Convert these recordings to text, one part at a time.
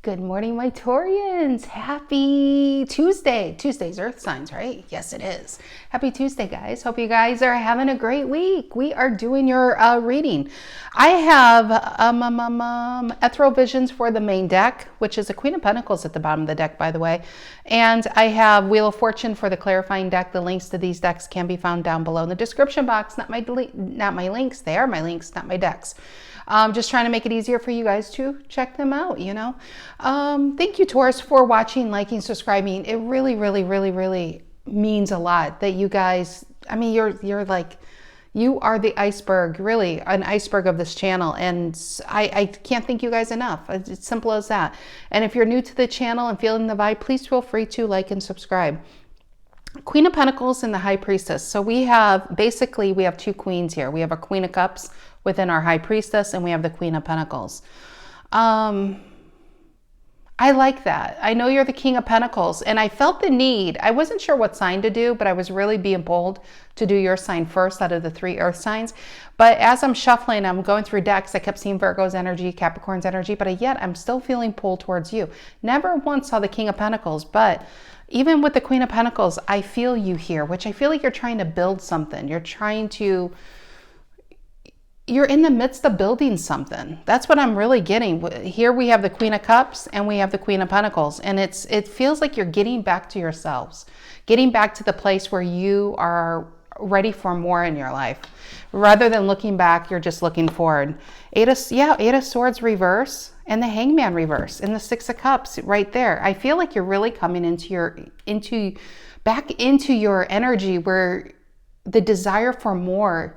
Good morning, my Taurians. Happy Tuesday. Tuesday's Earth signs, right? Yes, it is. Happy Tuesday, guys. Hope you guys are having a great week. We are doing your reading. I have Ethereal Visions for the main deck, which is a Queen of Pentacles at the bottom of the deck, by the way. And I have Wheel of Fortune for the clarifying deck. The links to these decks can be found down below in the description box. Not my links. They are my links, not my decks. Just trying to make it easier for you guys to check them out, you know. Thank you, Taurus, for watching, liking, subscribing. It really, really, really, really means a lot that you guys, I mean, you're like, you are the iceberg, really an iceberg of this channel. And I can't thank you guys enough. It's simple as that. And if you're new to the channel and feeling the vibe, please feel free to like and subscribe. Queen of Pentacles and the High Priestess. So we have two queens here. We have a Queen of Cups within our High Priestess, and we have the Queen of Pentacles. I like that. I know you're the King of Pentacles, and I felt the need. I wasn't sure what sign to do, but I was really being bold to do your sign first out of the 3 earth signs. But as I'm shuffling, I'm going through decks, I kept seeing Virgo's energy, Capricorn's energy, but yet I'm still feeling pulled towards you. Never once saw the King of Pentacles, but even with the Queen of Pentacles, I feel you here, which I feel like you're trying to build something. You're in the midst of building something. That's what I'm really getting. Here we have the Queen of Cups and we have the Queen of Pentacles. And it feels like you're getting back to yourselves, getting back to the place where you are ready for more in your life. Rather than looking back, you're just looking forward. Eight of Swords reverse and the Hangman reverse and the 6 of Cups right there. I feel like you're really coming back into your energy where the desire for more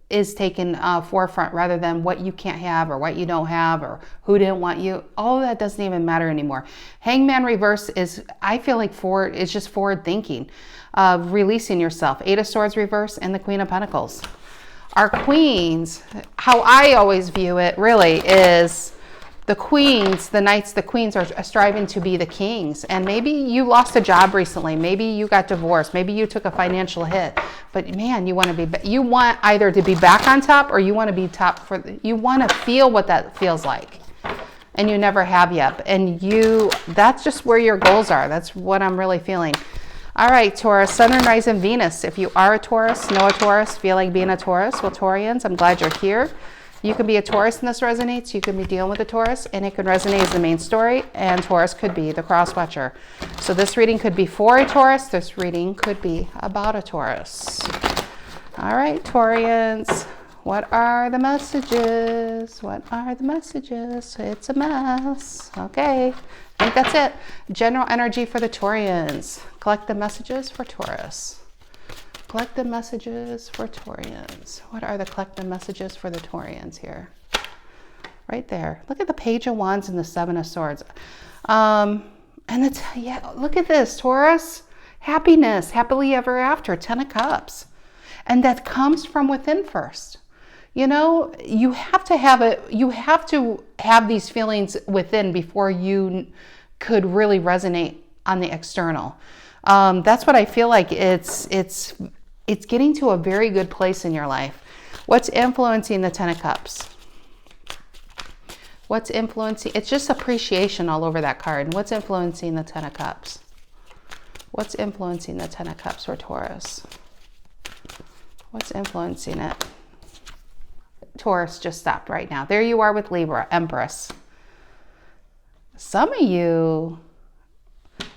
is taken forefront rather than what you can't have or what you don't have or who didn't want you. All of that doesn't even matter anymore. Hangman reverse is, I feel like it's just forward thinking, releasing yourself. 8 of Swords reverse and the Queen of Pentacles. Our queens, how I always view it really is the queens, the knights, the queens are striving to be the kings. And maybe you lost a job recently. Maybe you got divorced. Maybe you took a financial hit. But man, you want either to be back on top or you want to be top you want to feel what that feels like. And you never have yet. And that's just where your goals are. That's what I'm really feeling. All right, Taurus, Sun and Rising Venus. If you are a Taurus, know a Taurus, feel like being a Taurus, well, Taurians, I'm glad you're here. You can be a Taurus and this resonates. You can be dealing with a Taurus and it could resonate as the main story, and Taurus could be the cross-watcher. So this reading could be for a Taurus. This reading could be about a Taurus. All right, Taurians, what are the messages? What are the messages? It's a mess. Okay, I think that's it. General energy for the Taurians. Collect the messages for Taurus. Collect the messages for Taurians. What are the collective messages for the Taurians here? Right there. Look at the Page of Wands and the 7 of Swords. And look at this, Taurus. Happiness, happily ever after, 10 of Cups. And that comes from within first. You know, you have to have these feelings within before you could really resonate on the external. That's what I feel like. It's getting to a very good place in your life. What's influencing the 10 of Cups? What's influencing? It's just appreciation all over that card. What's influencing the 10 of Cups? What's influencing the 10 of Cups for Taurus? What's influencing it? Taurus just stopped right now. There you are with Libra, Empress. Some of you,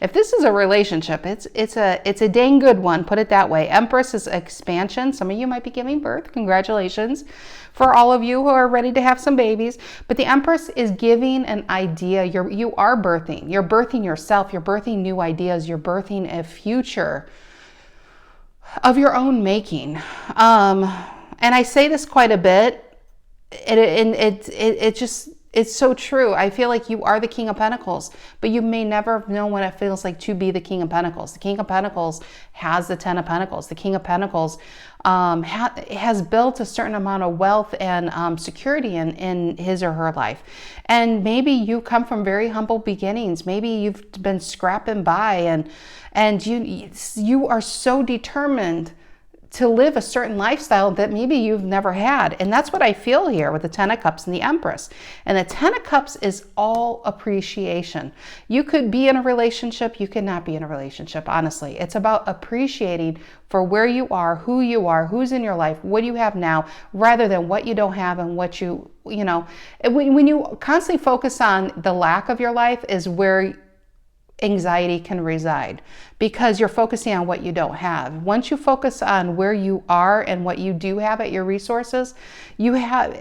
if this is a relationship, it's a dang good one, put it that way. Empress is expansion. Some of you might be giving birth. Congratulations for all of you who are ready to have some babies. But the Empress is giving an idea. You are birthing. You're birthing yourself. You're birthing new ideas. You're birthing a future of your own making. And I say this quite a bit. It's so true. I feel like you are the King of Pentacles, but you may never know what it feels like to be the King of Pentacles. The King of Pentacles has the 10 of Pentacles. The King of Pentacles has built a certain amount of wealth and security in his or her life. And maybe you come from very humble beginnings. Maybe you've been scrapping by and you are so determined to live a certain lifestyle that maybe you've never had. And that's what I feel here with the Ten of Cups and the Empress. And the Ten of Cups is all appreciation. You could be in a relationship, you could not be in a relationship, honestly. It's about appreciating for where you are, who's in your life, what do you have now, rather than what you don't have and what you know. When you constantly focus on the lack of your life is where anxiety can reside, because you're focusing on what you don't have. Once you focus on where you are and what you do have at your resources, you have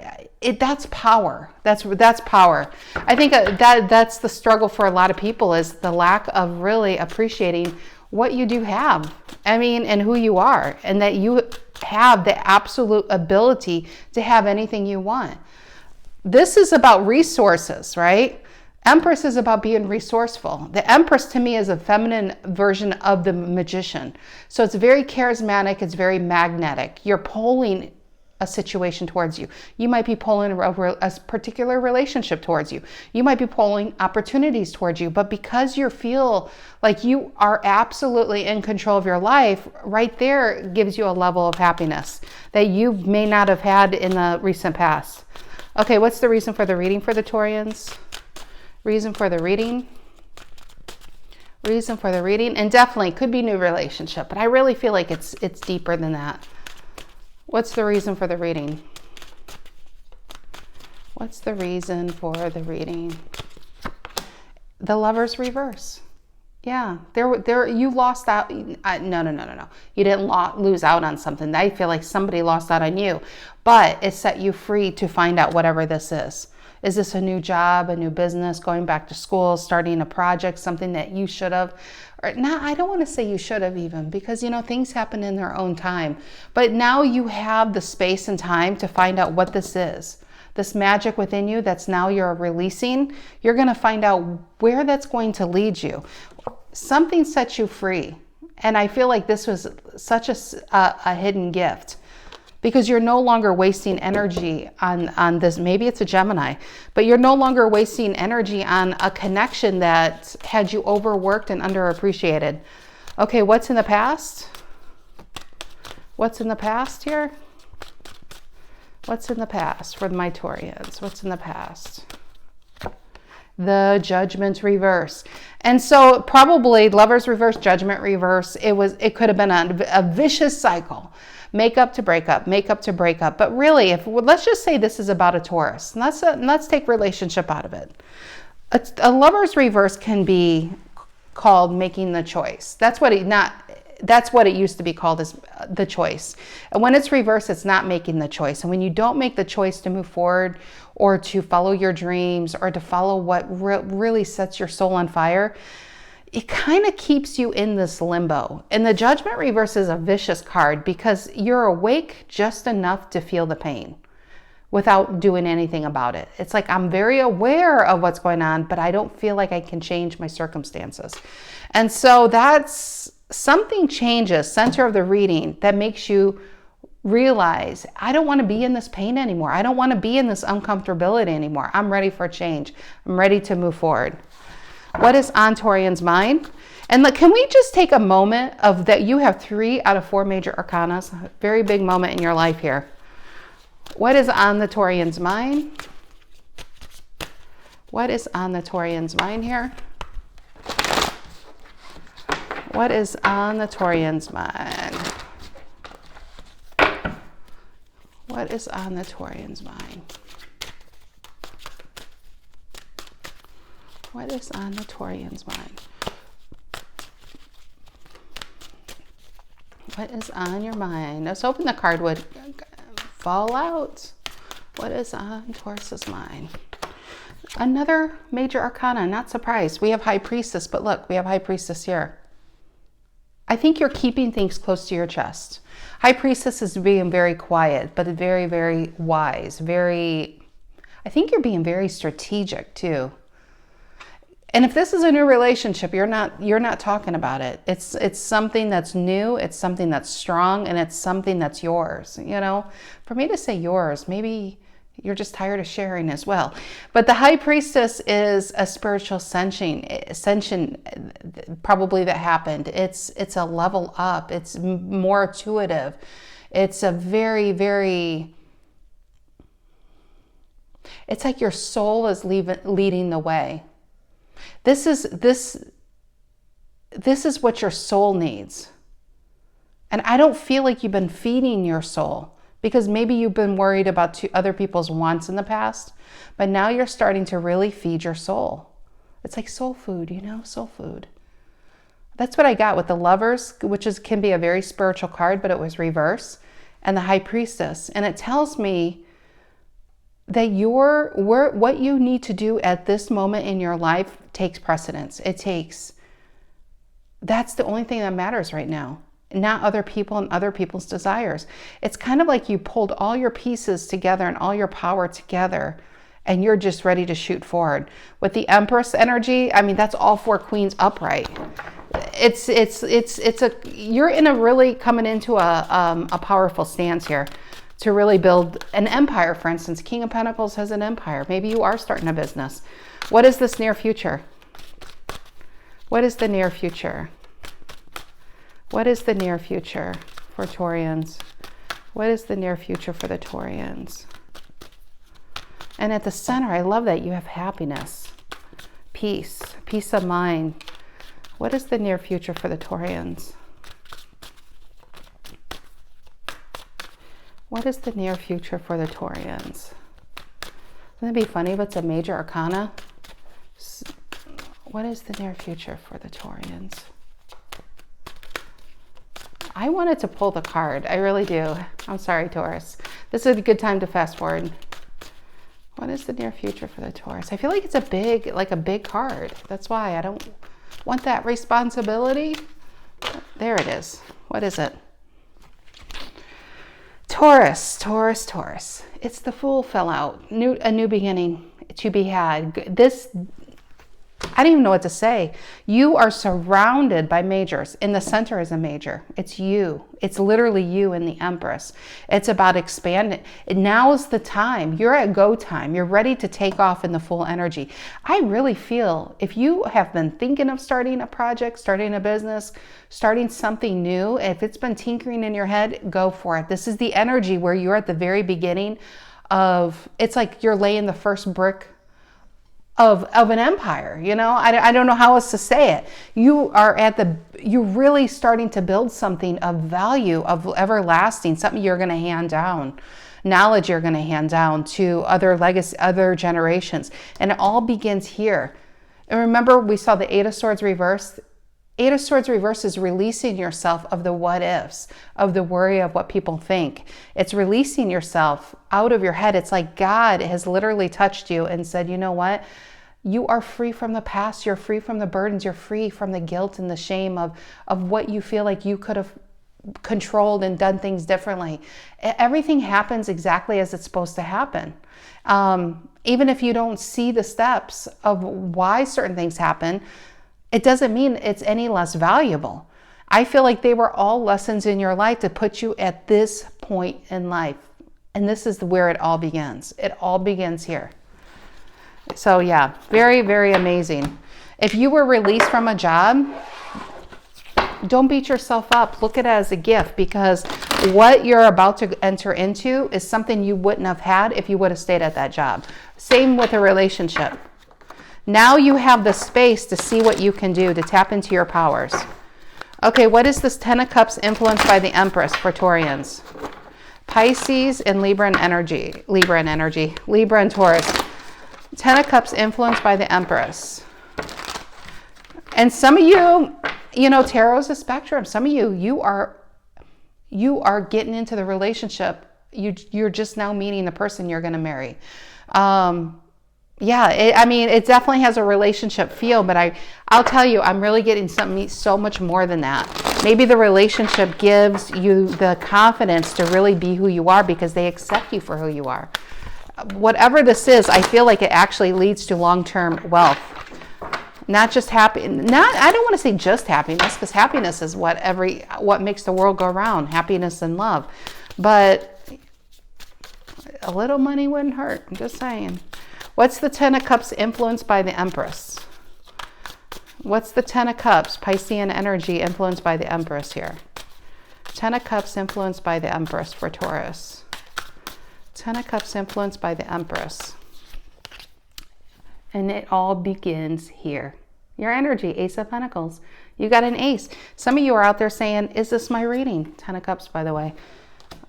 it. That's power. That's power. I think that's the struggle for a lot of people, is the lack of really appreciating what you do have. I mean, and who you are, and that you have the absolute ability to have anything you want. This is about resources, right? Empress is about being resourceful. The Empress to me is a feminine version of the Magician. So it's very charismatic. It's very magnetic. You're pulling a situation towards you. You might be pulling a particular relationship towards you. You might be pulling opportunities towards you. But because you feel like you are absolutely in control of your life, right there gives you a level of happiness that you may not have had in the recent past. Okay, what's the reason for the reading for the Taurians? Reason for the reading. Reason for the reading. And definitely could be new relationship, but I really feel like it's deeper than that. What's the reason for the reading? What's the reason for the reading? The Lover's reverse. Yeah, there you lost out. No. You didn't lose out on something. I feel like somebody lost out on you, but it set you free to find out whatever this is. Is this a new job, a new business, going back to school, starting a project, something that you should have? Or not, I don't want to say you should have even, because, you know, things happen in their own time. But now you have the space and time to find out what this is. This magic within you that's now you're releasing, you're going to find out where that's going to lead you. Something sets you free. And I feel like this was such a hidden gift, because you're no longer wasting energy on this. Maybe it's a Gemini, but you're no longer wasting energy on a connection that had you overworked and underappreciated. Okay, what's in the past? What's in the past here? What's in the past for my Taurians? What's in the past? The Judgment reverse. And so probably Lover's reverse, Judgment reverse. It could have been a vicious cycle. Make up to break up, make up to break up. But really, let's just say this is about a Taurus. Let's take relationship out of it. A Lover's reverse can be called making the choice. That's what it used to be called, is the choice. And when it's reversed, it's not making the choice. And when you don't make the choice to move forward, or to follow your dreams, or to follow what really sets your soul on fire, it kind of keeps you in this limbo. And the Judgment reverse is a vicious card, because you're awake just enough to feel the pain without doing anything about it. It's like, I'm very aware of what's going on, but I don't feel like I can change my circumstances. And so that's something changes, center of the reading, that makes you realize, I don't want to be in this pain anymore. I don't want to be in this uncomfortability anymore. I'm ready for change. I'm ready to move forward. What is on Taurian's mind? And look, can we just take a moment of that? You have 3 out of 4 major arcanas, a very big moment in your life here. What is on the Taurian's mind? What is on the Taurian's mind here? What is on the Taurian's mind? What is on the Taurian's mind? What is on the Taurian's mind? What is on your mind? Let's open the card would fall out. What is on Taurus's mind? Another major arcana, not surprised. We have High Priestess, but look, we have High Priestess here. I think you're keeping things close to your chest. High Priestess is being very quiet, but very, very wise. I think you're being very strategic too. And if this is a new relationship, you're not talking about it. It's something that's new, it's something that's strong, and it's something that's yours. You know, for me to say yours, maybe You're just tired of sharing as well. But the High Priestess is a spiritual ascension probably that happened. It's a level up. It's more intuitive. It's a very, very, it's like your soul is leading the way. This is what your soul needs. And I don't feel like you've been feeding your soul, because maybe you've been worried about other people's wants in the past, but now you're starting to really feed your soul. It's like soul food, you know, soul food. That's what I got with the Lovers, which can be a very spiritual card, but it was reverse, and the High Priestess. And it tells me that what you need to do at this moment in your life takes precedence. That's the only thing that matters right now. Not other people and other people's desires. It's kind of like you pulled all your pieces together and all your power together, and you're just ready to shoot forward. With the Empress energy, I mean, that's all 4 queens upright. You're really coming into a powerful stance here to really build an empire. For instance, King of Pentacles has an empire. Maybe you are starting a business. What is this near future? What is the near future? What is the near future for Taurians? What is the near future for the Taurians? And at the center, I love that you have happiness, peace of mind. What is the near future for the Taurians? What is the near future for the Taurians? Wouldn't it be funny if it's a major arcana? What is the near future for the Taurians? I wanted to pull the card. I really do. I'm sorry, Taurus. This is a good time to fast forward. What is the near future for the Taurus? I feel like it's a big card. That's why I don't want that responsibility. There it is. What is it? Taurus. It's the Fool fell out. A new beginning to be had. I don't even know what to say. You are surrounded by majors. In the center is a major. It's you. It's literally you and the Empress. It's about expanding. Now's the time. You're at go time. You're ready to take off in the full energy. I really feel if you have been thinking of starting a project, starting a business, starting something new, if it's been tinkering in your head, go for it. This is the energy where you're at the very beginning of, it's like you're laying the first brick of an empire, you know? I don't know how else to say it. You're really starting to build something of value, of everlasting, something you're going to hand down, knowledge you're going to hand down to other generations. And it all begins here. And remember, we saw the 8 of Swords reverse. 8 of Swords reverse is releasing yourself of the what ifs, of the worry of what people think. It's releasing yourself out of your head. It's like God has literally touched you and said, you know what? You are free from the past. You're free from the burdens. You're free from the guilt and the shame of what you feel like you could have controlled and done things differently. Everything happens exactly as it's supposed to happen. Even if you don't see the steps of why certain things happen, it doesn't mean it's any less valuable. I feel like they were all lessons in your life to put you at this point in life. And this is where it all begins. It all begins here. So yeah, very, very amazing. If you were released from a job, don't beat yourself up. Look at it as a gift, because what you're about to enter into is something you wouldn't have had if you would have stayed at that job. Same with a relationship. Now you have the space to see what you can do, to tap into your powers. Okay, what is this 10 of Cups influenced by the Empress for Taurians? Pisces and Libra and energy. Libra and Taurus. 10 of Cups influenced by the Empress. And some of you, you know, tarot's a spectrum. Some of you are getting into the relationship. You're just now meeting the person you're going to marry. Yeah, it definitely has a relationship feel, but I'll tell you, I'm really getting something so much more than that. Maybe the relationship gives you the confidence to really be who you are because they accept you for who you are. Whatever this is, I feel like it actually leads to long-term wealth. Not just happy, I don't want to say just happiness, because happiness is what makes the world go round, happiness and love. But A little money wouldn't hurt. I'm just saying. What's the Ten of Cups influenced by the Empress? What's the Ten of Cups, Piscean energy, influenced by the Empress here? Ten of Cups influenced by the Empress for Taurus. Ten of Cups influenced by the Empress. And it all begins here. Your energy, Ace of Pentacles. You got an ace. Some of you are out there saying, is this my reading? Ten of Cups, by the way,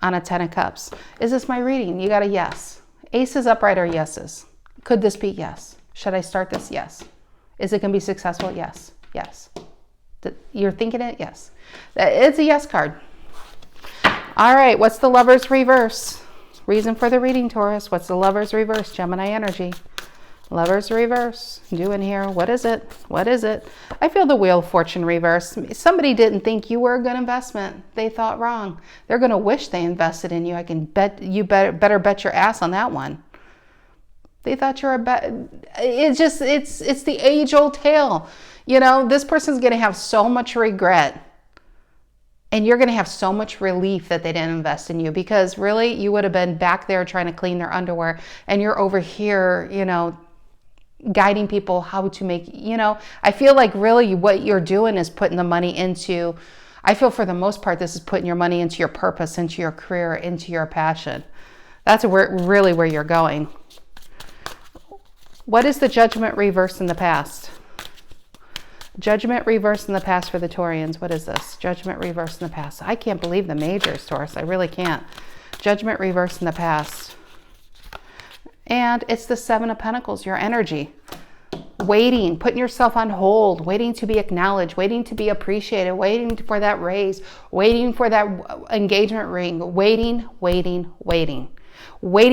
on a Ten of Cups. Is this my reading? You got a yes. Aces upright are yeses. Could this be? Yes. Should I start this? Yes. Is it going to be successful? Yes. Yes. You're thinking it? Yes. It's a yes card. All right. What's the Lover's reverse? Reason for the reading, Taurus. What's the Lover's reverse? Gemini energy. Lover's reverse. Doing here. What is it? What is it? I feel the Wheel of Fortune reverse. Somebody didn't think you were a good investment. They thought wrong. They're going to wish they invested in you. I can bet you better bet your ass on that one. They thought you're a bet. It's the age-old tale. You know, this person's going to have so much regret. And you're going to have so much relief that they didn't invest in you, because really you would have been back there trying to clean their underwear, and you're over here, you know, guiding people how to make, you know, I feel like really what you're doing is putting the money into, I feel for the most part, this is putting your money into your purpose, into your career, into your passion. That's really where you're going. What is the Judgment reverse in the past? Judgment reverse in the past for the Taurians. What is this? Judgment reverse in the past. I can't believe the majors, Taurus. I really can't. Judgment reverse in the past. And it's the Seven of Pentacles, your energy. Waiting, putting yourself on hold, waiting to be acknowledged, waiting to be appreciated, waiting for that raise, waiting for that engagement ring, waiting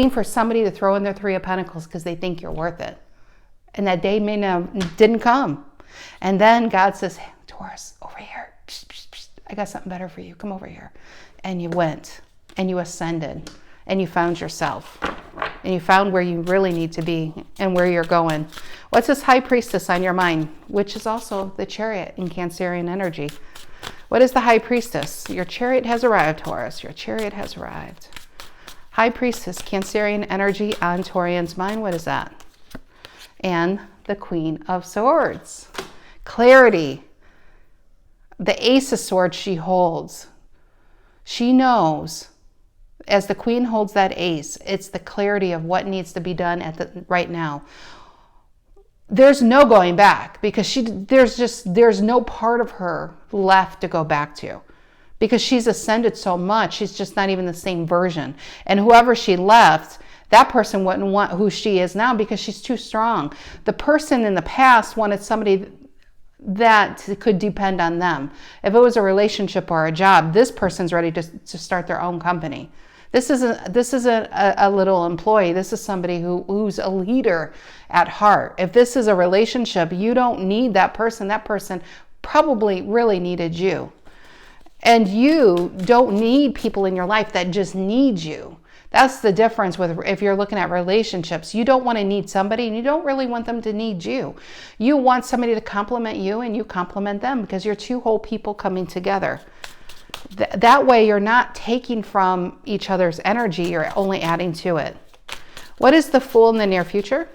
for somebody to throw in their Three of Pentacles because they think you're worth it. And that day didn't come. And then God says, hey, Taurus, over here. I got something better for you. Come over here. And you went and you ascended and you found yourself and you found where you really need to be and where you're going. What's this High Priestess on your mind? Which is also the Chariot in Cancerian energy. What is the High Priestess? Your Chariot has arrived, Taurus. Your Chariot has arrived. High Priestess, Cancerian energy on Taurian's mind. What is that? And the Queen of Swords. Clarity. The Ace of Swords she holds. She knows, as the Queen holds that Ace, it's the clarity of what needs to be done right now. There's no going back, because there's no part of her left to go back to, because she's ascended so much. She's just not even the same version. And whoever she left, that person wouldn't want who she is now because she's too strong. The person in the past wanted somebody that could depend on them. If it was a relationship or a job, this person's ready to start their own company. This isn't a little employee. This is somebody who's a leader at heart. If this is a relationship, you don't need that person. That person probably really needed you. And you don't need people in your life that just need you. That's the difference with if you're looking at relationships. You don't want to need somebody, and you don't really want them to need you. You want somebody to compliment you, and you compliment them, because you're two whole people coming together. That way you're not taking from each other's energy, you're only adding to it. What is the Fool in the near future?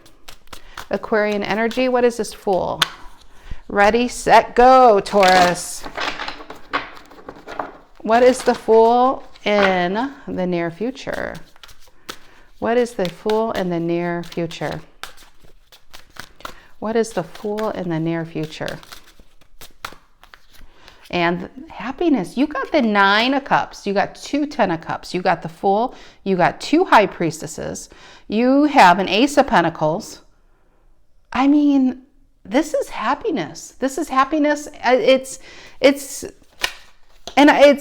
Aquarian energy. What is this Fool? Ready, set, go, Taurus. What is the Fool in the near future? What is the Fool in the near future? What is the Fool in the near future? And happiness. You got the Nine of Cups. You got two Ten of Cups. You got the Fool. You got two High Priestesses. You have an Ace of Pentacles. I mean, this is happiness. This is happiness. It's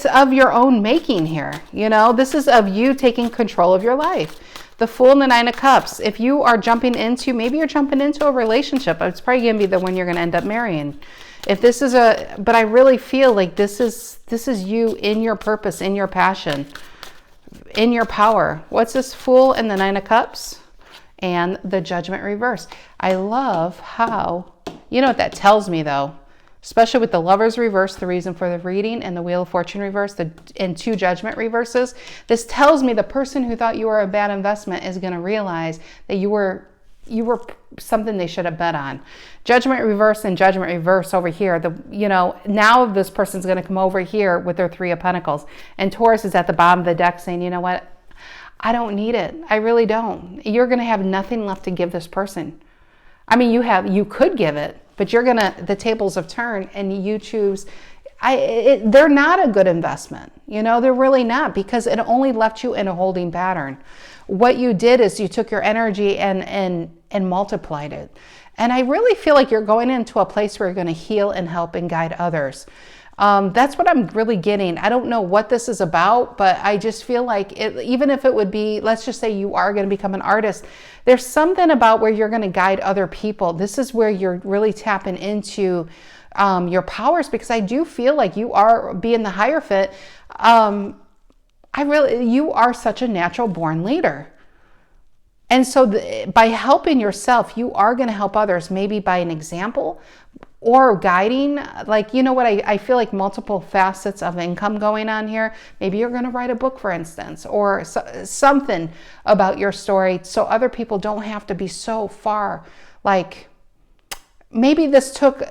of your own making here. You know, this is of you taking control of your life. The Fool and the Nine of Cups. If you are maybe you're jumping into a relationship. It's probably going to be the one you're going to end up marrying. If this is but I really feel like this is you in your purpose, in your passion, in your power. What's this Fool and the Nine of Cups? And the Judgment reverse. I love how, you know what that tells me though? especially with the Lovers reverse, the reason for the reading, and the Wheel of Fortune reverse, and 2 Judgment reverses. This tells me the person who thought you were a bad investment is going to realize that you were something they should have bet on. Judgment reverse and Judgment reverse over here. Now this person's going to come over here with their 3 of Pentacles, and Taurus is at the bottom of the deck saying, you know what? I don't need it. I really don't. You're going to have nothing left to give this person. I mean, you could give it, but the tables have turned and you choose. They're not a good investment. They're really not, because it only left you in a holding pattern. What you did is you took your energy and multiplied it. And I really feel like you're going into a place where you're going to heal and help and guide others. That's what I'm really getting. I don't know what this is about, but I just feel like even if it would be, let's just say you are going to become an artist, there's something about where you're going to guide other people. This is where you're really tapping into your powers, because I do feel like you are being the Hierophant. You are such a natural born leader. And so by helping yourself, you are going to help others, maybe by an example or guiding. I feel like multiple facets of income going on here. Maybe you're going to write a book, for instance, or something about your story, so other people don't have to be so far. Like, maybe this took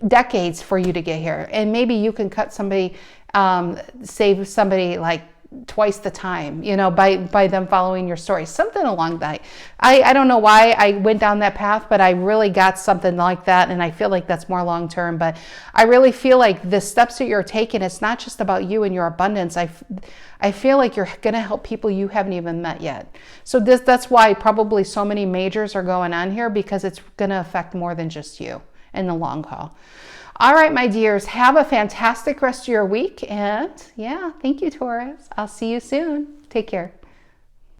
decades for you to get here, and maybe you can save somebody like twice the time, by them following your story, something along that. I don't know why I went down that path, but I really got something like that, and I feel like that's more long term. But I really feel like the steps that you're taking, it's not just about you and your abundance. I feel like you're going to help people you haven't even met yet. So that's why probably so many majors are going on here, because it's going to affect more than just you in the long haul. All right, my dears, have a fantastic rest of your week. And yeah, thank you, Taurus. I'll see you soon. Take care.